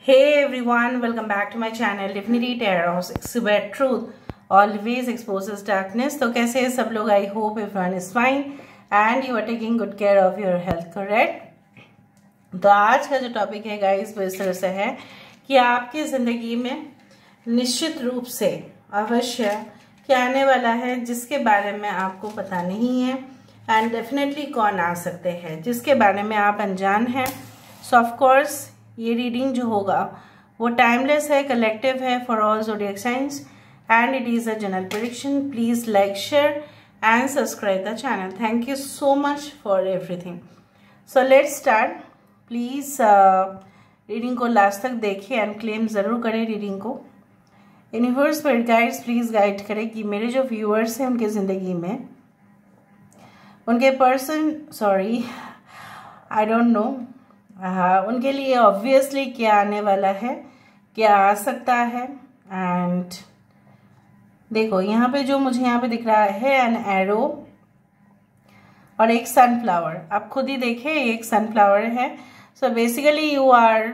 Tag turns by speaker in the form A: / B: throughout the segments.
A: Hey everyone, welcome back to my channel Divinity Tarot, where truth always exposes darkness. तो कैसे हैं सब लोग? I hope everyone is fine and you are taking good care of your health, correct? तो आज का जो topic है गाइस वो इस तरह से है कि आपकी ज़िंदगी में निश्चित रूप से अवश्य क्या आने वाला है जिसके बारे में आपको पता नहीं है एंड डेफिनेटली कौन आ सकते हैं जिसके बारे में आप अनजान हैं. सो ऑफ कोर्स ये रीडिंग जो होगा वो टाइमलेस है, कलेक्टिव है for all zodiac science and it is a general prediction. Please like, share and subscribe the channel. Thank you so much for everything. So let's start. Please reading को last तक देखिए and claim ज़रूर करें reading को. Universe spirit guides please guide करें कि मेरे जो व्यूअर्स हैं उनके ज़िंदगी में उनके आई डोंट नो उनके लिए ऑब्वियसली क्या आने वाला है, क्या आ सकता है. एंड देखो यहाँ पे जो मुझे यहाँ पे दिख रहा है एन एरो और एक सनफ्लावर. आप खुद ही देखें एक सनफ्लावर है. So basically you are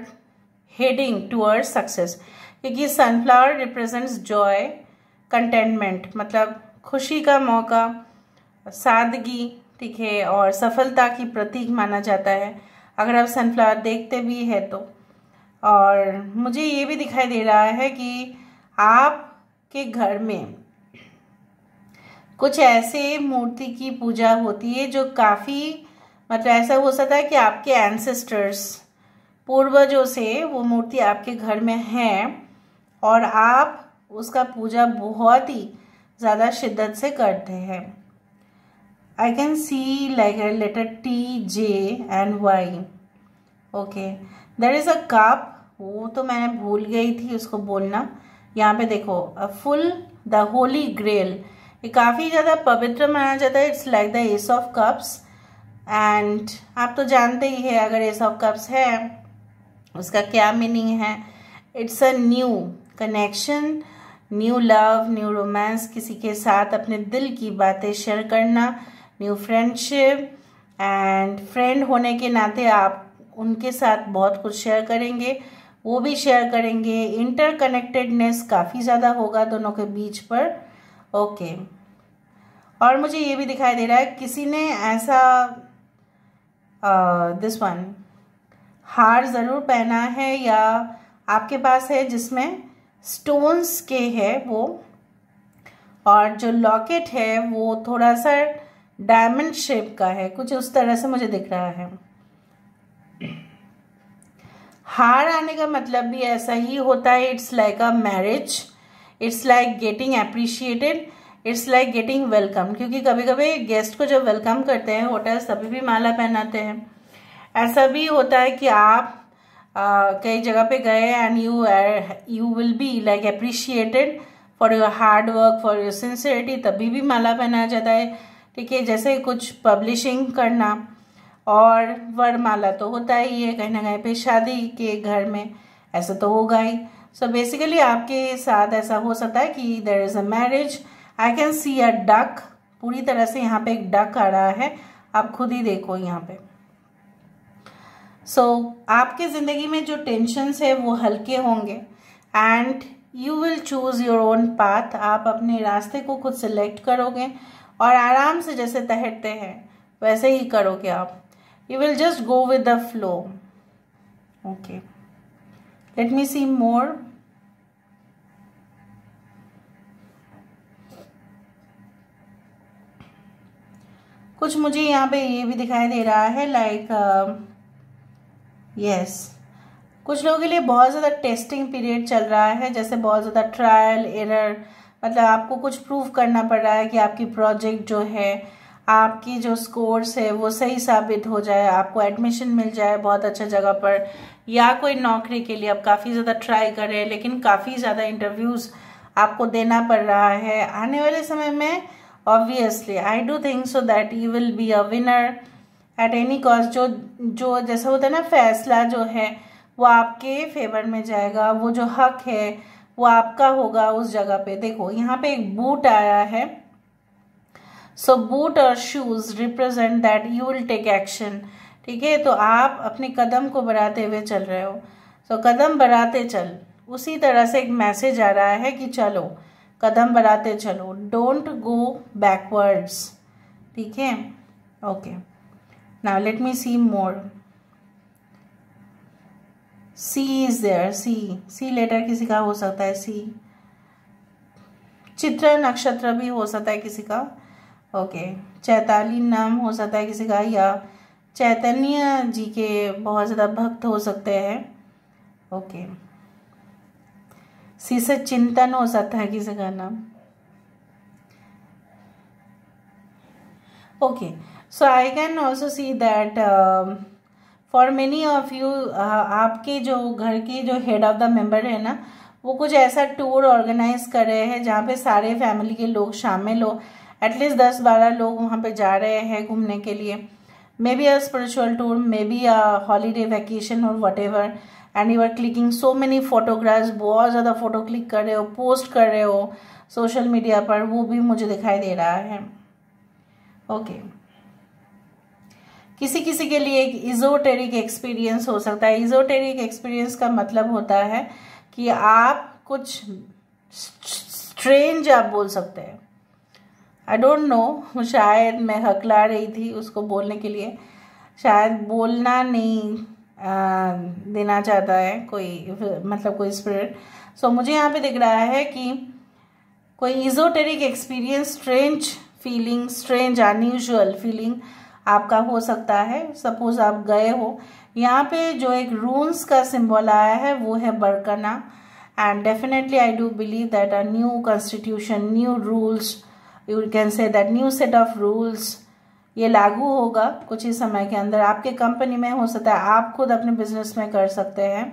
A: heading toward success क्योंकि सनफ्लावर रिप्रेजेंट्स जॉय, कंटेनमेंट, मतलब खुशी का मौका, सादगी, ठीक है, और सफलता की प्रतीक माना जाता है अगर आप सनफ्लावर देखते भी है तो. और मुझे ये भी दिखाई दे रहा है कि आपके घर में कुछ ऐसे मूर्ति की पूजा होती है जो काफ़ी, मतलब ऐसा हो सकता है कि आपके एंसेस्टर्स, पूर्वजों से वो मूर्ति आपके घर में है और आप उसका पूजा बहुत ही ज़्यादा शिद्दत से करते हैं. I can see like a letter T, J and Y. Okay. There is a cup. वो तो मैं भूल गई थी उसको बोलना. यहाँ पे देखो फुल द होली ग्रेल. ये काफ़ी ज़्यादा पवित्र माना जाता है. It's like the S of cups and आप तो जानते ही है अगर एस ऑफ कप्स है उसका क्या मीनिंग है. It's a new connection, new love, new romance, किसी के साथ अपने दिल की बातें शेयर करना, न्यू फ्रेंडशिप. एंड फ्रेंड होने के नाते आप उनके साथ बहुत कुछ शेयर करेंगे, वो भी शेयर करेंगे. इंटरकनेक्टेडनेस काफ़ी ज़्यादा होगा दोनों के बीच पर. ओके. और मुझे ये भी दिखाई दे रहा है किसी ने ऐसा दिस वन हार ज़रूर पहना है या आपके पास है जिसमें स्टोन्स के है वो, और जो लॉकेट है वो थोड़ा सा डायमंड शेप का है, कुछ उस तरह से मुझे दिख रहा है. हार आने का मतलब भी ऐसा ही होता है. It's like a marriage, it's like getting appreciated, it's like getting welcome. क्योंकि कभी कभी गेस्ट को जब वेलकम करते हैं होटल्स तभी भी माला पहनाते हैं. ऐसा भी होता है कि आप कई जगह पे गए and you will be like appreciated for your hard work, for your sincerity, तभी भी माला पहनाया जाता है. ठीक है, जैसे कुछ पब्लिशिंग करना. और वरमाला तो होता ही है कहीं ना कहीं पे शादी के घर में, ऐसा तो होगा ही. सो बेसिकली आपके साथ ऐसा हो सकता है कि there is a marriage. I can see a duck. पूरी तरह से यहाँ पे एक डक आ रहा है, आप खुद ही देखो यहाँ पे. सो आपके ज़िंदगी में जो टेंशन्स है वो हल्के होंगे and you will choose your own path. आप अपने रास्ते को खुद सेलेक्ट करोगे और आराम से जैसे तैरते हैं वैसे ही करोगे आप. You will just go with the flow. Okay, let me see more. कुछ मुझे यहाँ पे ये भी दिखाई दे रहा है लाइक यस कुछ लोगों के लिए बहुत ज़्यादा टेस्टिंग पीरियड चल रहा है, जैसे बहुत ज़्यादा ट्रायल एरर, मतलब आपको कुछ प्रूव करना पड़ रहा है कि आपकी प्रोजेक्ट जो है, आपकी जो स्कोर्स है वो सही साबित हो जाए, आपको एडमिशन मिल जाए बहुत अच्छा जगह पर, या कोई नौकरी के लिए आप काफ़ी ज़्यादा ट्राई कर रहे हैं लेकिन काफ़ी ज़्यादा इंटरव्यूज़ आपको देना पड़ रहा है. आने वाले समय में obviously I do think so that you will be a winner at any cost. जो जैसा होता है ना, फैसला जो है वो आपके फेवर में जाएगा, वो जो हक है वो आपका होगा उस जगह पे. देखो यहाँ पे एक बूट आया है. सो बूट और shoes represent that you will take action. ठीक है, तो आप अपने कदम को बढ़ाते हुए चल रहे हो. तो कदम बढ़ाते चल, उसी तरह से एक मैसेज आ रहा है कि चलो कदम बढ़ाते चलो, डोंट गो बैकवर्ड्स। ठीक है, okay. Now let me see more. C is there, C letter किसी का हो सकता है, सी। चित्र नक्षत्र भी हो सकता है किसी का, ओके। चैताली नाम हो सकता है किसी का, या चैतन्य जी के बहुत ज़्यादा भक्त हो सकते हैं, ओके। सी से चिंतन हो सकता है किसी का नाम, okay. So I can also see that for many of you, आपके जो घर के जो हेड ऑफ द मेंबर है ना, वो कुछ ऐसा टूर ऑर्गेनाइज कर रहे हैं जहाँ पे सारे फैमिली के लोग शामिल हो। एटलीस्ट 10-12 लोग वहाँ पे जा रहे हैं घूमने के लिए। Maybe a spiritual tour, maybe a holiday vacation और whatever, and you are clicking so many photographs, बहुत ज़्यादा फोटो क्लिक कर रहे हो, पोस्ट कर रहे हो सोशल मीडिया पर, वो भी मुझे दिखाई दे रहा है, ओके। किसी किसी के लिए एक इजोटेरिक एक्सपीरियंस हो सकता है। इजोटेरिक एक्सपीरियंस का मतलब होता है कि आप कुछ स्ट्रेंज आप बोल सकते हैं। आई डोंट नो, शायद मैं हकला रही थी उसको बोलने के लिए, शायद बोलना नहीं देना चाहता है कोई, मतलब कोई स्पिरिट। सो मुझे यहाँ पे दिख रहा है कि कोई esoteric experience, strange feeling, strange unusual feeling आपका हो सकता है। सपोज आप गए हो, यहाँ पे जो एक रून्स का सिंबल आया है वो है Barkakana, and definitely I do believe that a new constitution, new rules, you can say that new set of rules ये लागू होगा कुछ ही समय के अंदर। आपके कंपनी में हो सकता है, आप खुद अपने बिजनेस में कर सकते हैं।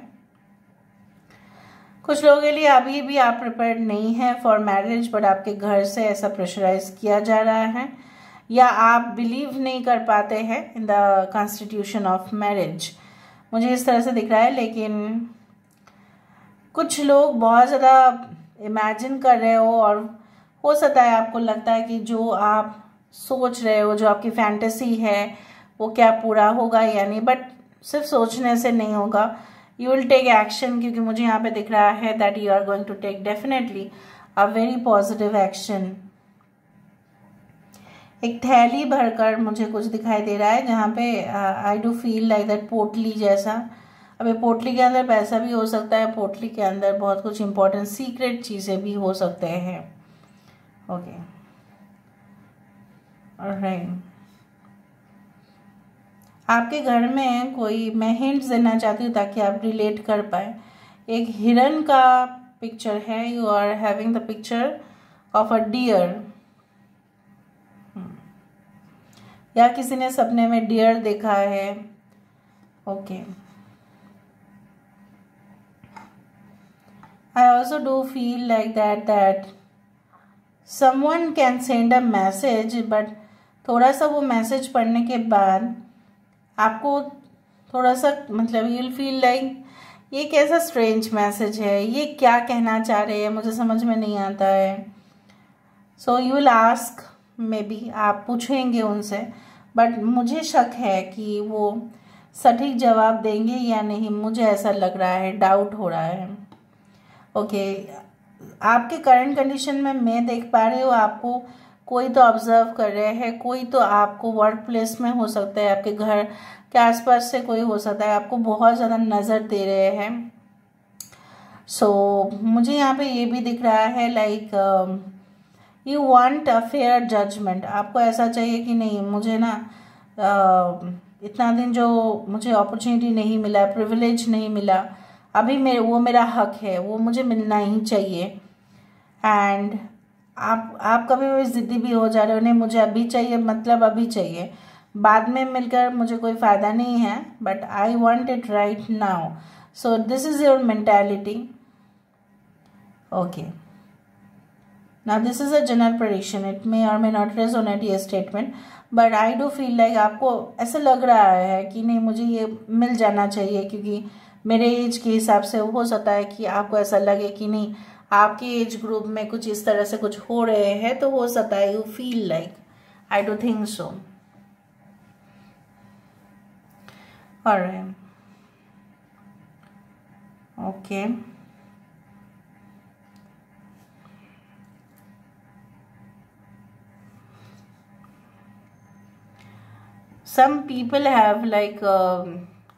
A: कुछ लोगों के लिए अभी भी आप प्रिपेयर्ड नहीं है फॉर मैरिज, बट आपके घर से ऐसा प्रेशराइज किया जा रहा है, या आप बिलीव नहीं कर पाते हैं in the constitution of marriage, मुझे इस तरह से दिख रहा है। लेकिन कुछ लोग बहुत ज़्यादा इमेजिन कर रहे हो, और हो सकता है आपको लगता है कि जो आप सोच रहे हो, जो आपकी फैंटेसी है, वो क्या पूरा होगा या नहीं, बट सिर्फ सोचने से नहीं होगा। यू विल टेक एक्शन, क्योंकि मुझे यहाँ पे दिख रहा है that you are going to take definitely a very positive action. एक थैली भरकर मुझे कुछ दिखाई दे रहा है, जहाँ पे I do feel like that पोटली जैसा। अभी पोटली के अंदर पैसा भी हो सकता है, पोटली के अंदर बहुत कुछ इंपॉर्टेंट सीक्रेट चीज़ें भी हो सकते हैं, ओके। ऑलराइट, आपके घर में कोई, मैं हिंट्स देना चाहती हूँ ताकि आप रिलेट कर पाए। एक हिरन का पिक्चर है, you are having the picture of a deer, या किसी ने सपने में डियर देखा है, okay. I also do feel like that someone can send a message, but थोड़ा सा वो मैसेज पढ़ने के बाद आपको थोड़ा सा, मतलब यू विल फील लाइक ये कैसा स्ट्रेंज मैसेज है, ये क्या कहना चाह रहे हैं, मुझे समझ में नहीं आता है। So you will ask, may be आप पूछेंगे उनसे, बट मुझे शक है कि वो सटीक जवाब देंगे या नहीं, मुझे ऐसा लग रहा है, डाउट हो रहा है, ओके। आपके करंट कंडीशन में मैं देख पा रही हूँ आपको कोई तो ऑब्जर्व कर रहे हैं, कोई तो आपको वर्क प्लेस में हो सकता है, आपके घर के आसपास से कोई हो सकता है, आपको बहुत ज़्यादा नज़र दे रहे हैं। सो मुझे यहाँ पे ये भी दिख रहा है like you want a fair judgement. आपको ऐसा चाहिए कि नहीं, मुझे ना इतना दिन जो मुझे अपॉर्चुनिटी नहीं मिला, प्रिविलेज नहीं मिला, अभी वो मेरा हक है, वो मुझे मिलना ही चाहिए। एंड आप कभी कभी ज़िद्दी भी हो जा रहे हो, नहीं मुझे अभी चाहिए, मतलब अभी चाहिए, बाद में मिलकर मुझे कोई फ़ायदा नहीं है, but I want it right now. So this is your mentality, okay. Now this is a general prediction, it may और मे नॉट रेजोनेट ये statement, but I do feel like आपको ऐसा लग रहा है कि नहीं मुझे ये मिल जाना चाहिए, क्योंकि मेरे एज के हिसाब से हो सकता है कि आपको ऐसा लगे कि नहीं आपके एज ग्रुप में कुछ इस तरह से कुछ हो रहे हैं, तो हो सकता है you feel like, I do think so. Alright, okay some people have like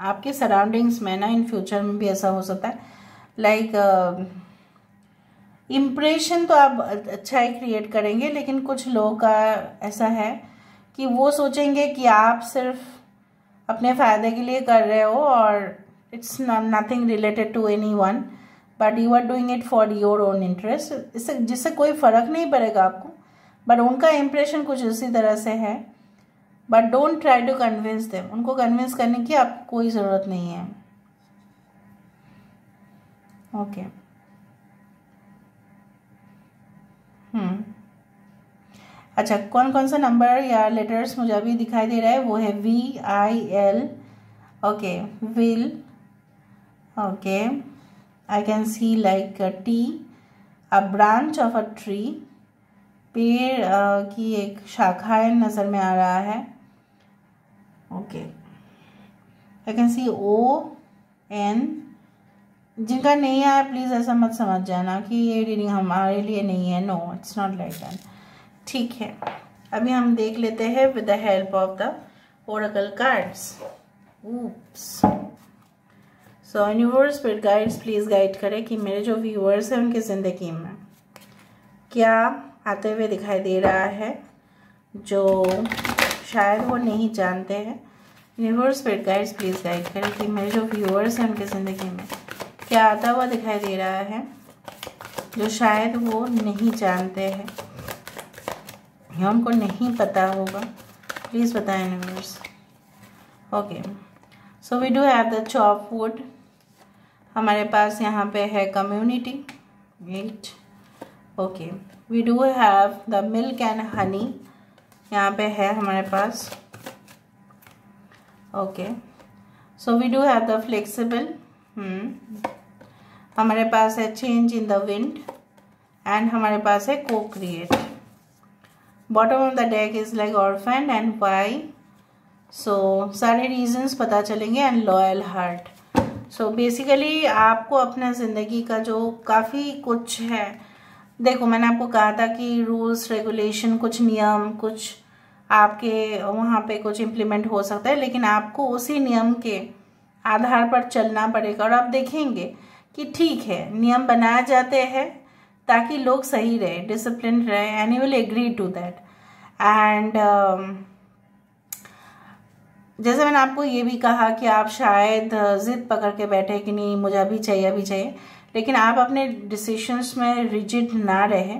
A: आपके सराउंडिंग्स में ना इन फ्यूचर में भी ऐसा हो सकता है, लाइक इम्प्रेशन तो आप अच्छा ही क्रिएट करेंगे, लेकिन कुछ लोगों का ऐसा है कि वो सोचेंगे कि आप सिर्फ अपने फ़ायदे के लिए कर रहे हो और it's nothing related to anyone, but you are doing it for your own interest. इससे जिससे कोई फ़र्क नहीं पड़ेगा आपको, बट उनका इम्प्रेशन कुछ इसी तरह से है। But don't try to convince them, उनको कन्विंस करने की आपको कोई ज़रूरत नहीं है। ओके अच्छा, कौन कौन सा नंबर या लेटर्स मुझे अभी दिखाई दे रहा है वो है VIL। Okay will, okay I can C like T, a branch of a tree, पेड़ की एक शाखाएं नज़र में आ रहा है। Okay I can C ON। जिनका नहीं आया प्लीज़ ऐसा मत समझ जाना कि ये रीडिंग हमारे लिए नहीं है, no it's not like that. ठीक है, अभी हम देख लेते हैं with the help of the oracle cards. Oops, so universe spirit guides please guide करें कि मेरे जो व्यूअर्स हैं उनकी ज़िंदगी में क्या आते हुए दिखाई दे रहा है जो शायद वो नहीं जानते हैं। Universe spirit guides please guide करें कि मेरे जो व्यूअर्स हैं उनकी ज़िंदगी में क्या आता हुआ दिखाई दे रहा है जो शायद वो नहीं जानते हैं या उनको नहीं पता होगा। प्लीज़ बताएं universe. Okay so we do have the chop wood, हमारे पास यहाँ पे है community, wait. Okay we do have the milk and honey, यहाँ पे है हमारे पास। Okay so we do have the flexible, हमारे पास है change in the wind and हमारे पास है cocreate. Bottom of the deck is like orphan and why, so सारे रीजंस पता चलेंगे and loyal heart. So basically आपको अपना ज़िंदगी का जो काफ़ी कुछ है, देखो मैंने आपको कहा था कि रूल्स रेगुलेशन, कुछ नियम, कुछ आपके वहाँ पे कुछ इम्प्लीमेंट हो सकता है, लेकिन आपको उसी नियम के आधार पर चलना पड़ेगा। और आप देखेंगे कि ठीक है नियम बनाए जाते हैं ताकि लोग सही रहे, डिसिप्लिन रहे, and you will agree to that. And जैसे मैंने आपको ये भी कहा कि आप शायद जिद पकड़ के बैठे कि नहीं मुझे अभी चाहिए, लेकिन आप अपने डिसीशंस में रिजिड ना रहे।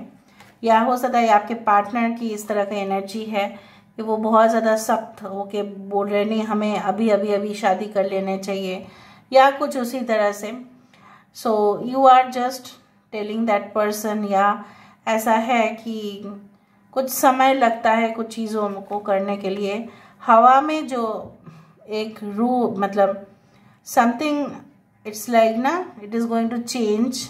A: या हो सकता है आपके पार्टनर की इस तरह की एनर्जी है कि वो बहुत ज़्यादा सख्त होके बोल रहे नहीं हमें अभी शादी कर लेने चाहिए या कुछ उसी तरह से। So you are just telling that person, या ऐसा है कि कुछ समय लगता है कुछ चीज़ों को करने के लिए। हवा में जो एक मतलब समथिंग इट्स लाइक ना it is going to change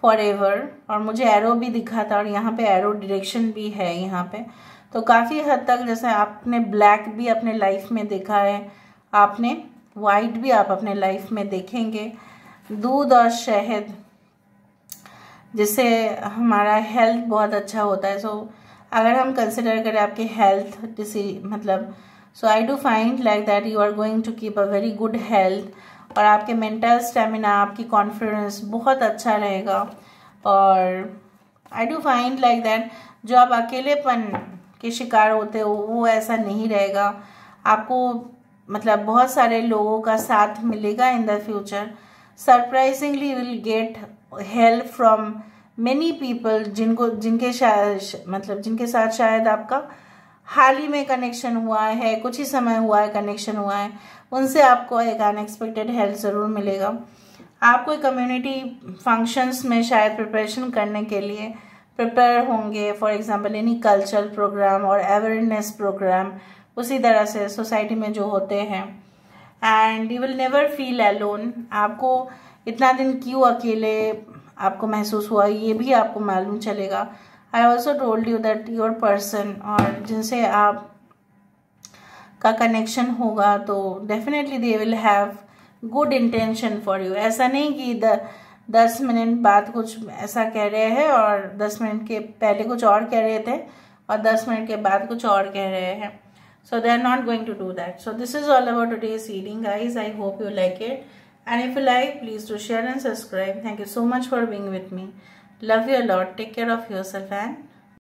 A: forever. और मुझे एरो भी दिखा था और यहाँ पे एरो डायरेक्शन भी है यहाँ पे, तो काफ़ी हद तक जैसे आपने ब्लैक भी अपने लाइफ में देखा है, आपने वाइट भी आप अपने लाइफ में देखेंगे। दूध और शहद जिससे हमारा हेल्थ बहुत अच्छा होता है। सो अगर हम कंसिडर करें आपके हेल्थ मतलब so I do find like that you are going to keep a very good health और आपके मेंटल स्टेमिना, आपकी कॉन्फिडेंस बहुत अच्छा रहेगा। और आई डू फाइंड लाइक दैट जो आप अकेलेपन के शिकार होते हो वो ऐसा नहीं रहेगा, आपको मतलब बहुत सारे लोगों का साथ मिलेगा in the future. Surprisingly will get help from many people जिनके साथ शायद आपका हाल ही में कनेक्शन हुआ है, कुछ ही समय हुआ है कनेक्शन हुआ है, उनसे आपको एक अनएक्सपेक्टेड हेल्प ज़रूर मिलेगा। आपको कम्युनिटी फंक्शंस में शायद प्रिपरेशन करने के लिए प्रिपेयर होंगे, for example any cultural programme और अवेयरनेस प्रोग्राम उसी तरह से सोसाइटी में जो होते हैं। And you will never feel alone, आपको इतना दिन क्यों अकेले आपको महसूस हुआ ये भी आपको मालूम चलेगा। I also told you that your person और जिनसे आप का कनेक्शन होगा तो definitely they will have good intention for you. ऐसा नहीं कि 10 मिनट बाद कुछ ऐसा कह रहे हैं और 10 मिनट के पहले कुछ और कह रहे थे और 10 मिनट के बाद कुछ और कह रहे हैं। So they are not going to do that. So this is all about today's reading, guys. I hope you like it. And if you like, please do share and subscribe. Thank you so much for being with me. Love you a lot. Take care of yourself and